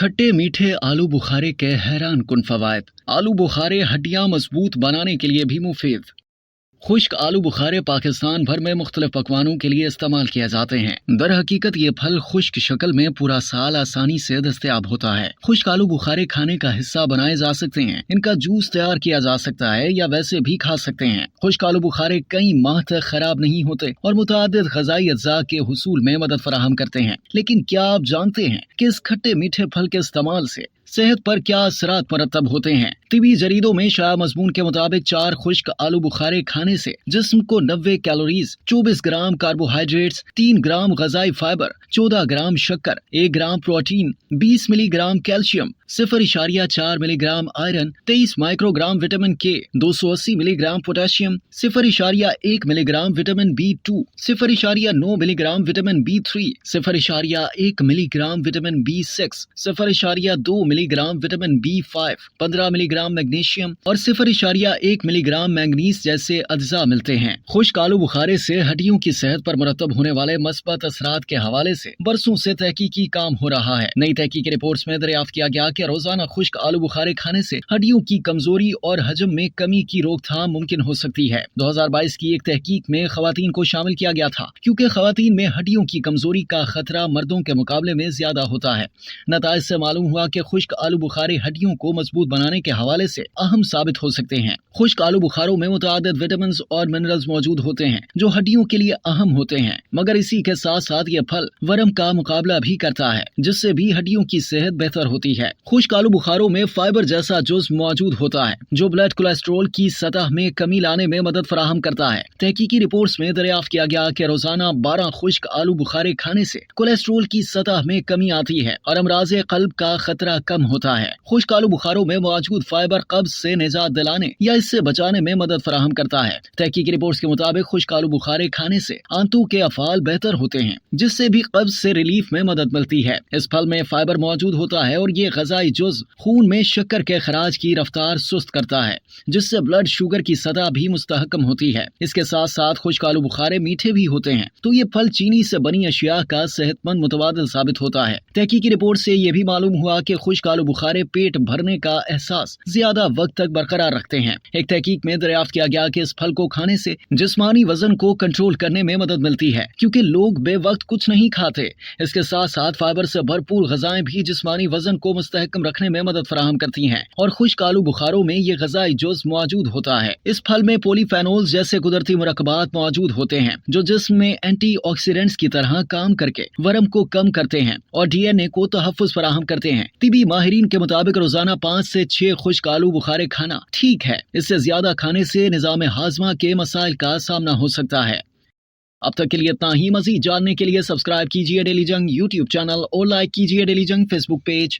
खट्टे मीठे आलू बुखारे के हैरान कुन फवायद। आलू बुखारे हड्डियां मजबूत बनाने के लिए भी मुफीद। खुश्क आलू बुखारे पाकिस्तान भर में मुख्तलिफ पकवानों के लिए इस्तेमाल किए जाते हैं। दर हकीकत ये फल खुश्क शक्ल में पूरा साल आसानी से दस्तयाब होता है। खुश्क आलू बुखारे खाने का हिस्सा बनाए जा सकते हैं। इनका जूस तैयार किया जा सकता है या वैसे भी खा सकते हैं। खुश्क आलू बुखारे कई माह तक खराब नहीं होते और मुतअद्दिद ग़िज़ाई अज्जा के हुसूल में मदद फराहम करते हैं। लेकिन क्या आप जानते हैं कि इस खट्टे मीठे फल के इस्तेमाल से सेहत पर क्या असरात मरतब होते हैं? तिबी जरीदों में शाया मजमून के मुताबिक 4 खुश्क आलू बुखारे खाने से जिस्म को 90 कैलोरीज, 24 ग्राम कार्बोहाइड्रेट्स, 3 ग्राम ग़िज़ाई फाइबर, 14 ग्राम शक्कर, 1 gram protein, 20 milligram calcium, 0.4 milligram iron, 23 microgram vitamin के, 280 milligram potassium, 0.1 milligram vitamin B2, 0.9 milligram vitamin B3, 0.1 milligram vitamin B6, 0.2 milligram vitamin B5, 15 milligram magnesium और 0.1 मिलीग्राम मैंगनीज जैसे अज्जा मिलते हैं। खुश्क आलू बुखारे से हड्डियों की सेहत पर मुरतब होने वाले मस्बत असरात के हवाले से बरसों से तहकीकी काम हो रहा है। नई तहकीकी रिपोर्ट्स में दरियाफ्त किया गया कि रोजाना खुश्क आलू बुखारे खाने से हड्डियों की कमजोरी और हजम में कमी की रोकथाम मुमकिन हो सकती है। 2022 की एक तहकीक में खवातीन को शामिल किया गया था, क्योंकि खवातीन में हड्डियों की कमजोरी का खतरा मर्दों के मुकाबले में ज्यादा होता है। नताइज से मालूम हुआ कि खुश्क आलू बुखारे हड्डियों को मजबूत बनाने के हवाले से अहम साबित हो सकते हैं। खुश्क आलू बुखारों में मुतअद्दिद विटामिन और मिनरल्स मौजूद होते हैं जो हड्डियों के लिए अहम होते हैं, मगर इसी के साथ साथ ये फल वरम का मुकाबला भी करता है, जिससे भी हड्डियों की सेहत बेहतर होती है। खुश्क आलू बुखारों में फाइबर जैसा जुज़्व मौजूद होता है जो ब्लड कोलेस्ट्रॉल की सतह में कमी लाने में मदद फराहम करता है। तहकीकी रिपोर्ट्स में दरियाफ्त किया गया कि रोजाना 12 खुश्क आलू बुखारे खाने से कोलेस्ट्रॉल की सतह में कमी आती है और अमराज़े क़ल्ब का खतरा कम होता है। खुश्क आलू बुखारों में मौजूद फाइबर कब्ज से निजात दिलाने या इससे बचाने में मदद फराहम करता है। तहकीकी रिपोर्ट्स के मुताबिक खुश्क आलू बुखारे खाने से आंतों के अफ़ाल बेहतर होते हैं, जिससे भी कब्ज से रिलीफ में मदद मिलती है। इस फल में फाइबर मौजूद होता है और ये ग़िज़ाई जुज़्व खून में शक्कर के खराज की रफ्तार सुस्त करता है, जिससे ब्लड शुगर की सतह भी मुस्तहकम होती है। इसके साथ साथ खुश्क आलू बुखारे मीठे भी होते हैं, तो ये फल चीनी से बनी अशिया का सेहतमंद मुतबादिल साबित होता है। तहकीकी रिपोर्ट से ये भी मालूम हुआ कि खुश्क आलू बुखारे पेट भरने का एहसास ज्यादा वक्त तक बरकरार रखते हैं। एक तहकीक में दरियाफ्त किया गया कि इस फल को खाने से जिस्मानी वजन को कंट्रोल करने में मदद मिलती है, क्योंकि लोग बेवक्त कुछ नहीं खाते। इसके साथ साथ फाइबर से भरपूर ग़िज़ाएं भी जिस्मानी वजन को मुस्तहकम रखने में मदद फराहम करती हैं और खुश्क आलू बुखारों में ये ग़िज़ाई जुज़्व मौजूद होता है। इस फल में पॉलीफेनोल्स जैसे कुदरती मुरक्कबात मौजूद होते हैं जो जिस्म में एंटीऑक्सीडेंट्स की तरह काम करके वरम को कम करते हैं और DNA को तहफ़्फ़ुज़ फराहम करते हैं। तिबी माहिरीन के मुताबिक रोजाना 5 से 6 खुश्क आलू बुखारे खाना ठीक है। इससे ज्यादा खाने से निज़ाम हाज़मा के मसाइल का सामना हो सकता है। अब तक के लिए इतना ही। मज़ीद जानने के लिए सब्सक्राइब कीजिए डेली जंग यूट्यूब चैनल और लाइक कीजिए डेली जंग फेसबुक पेज।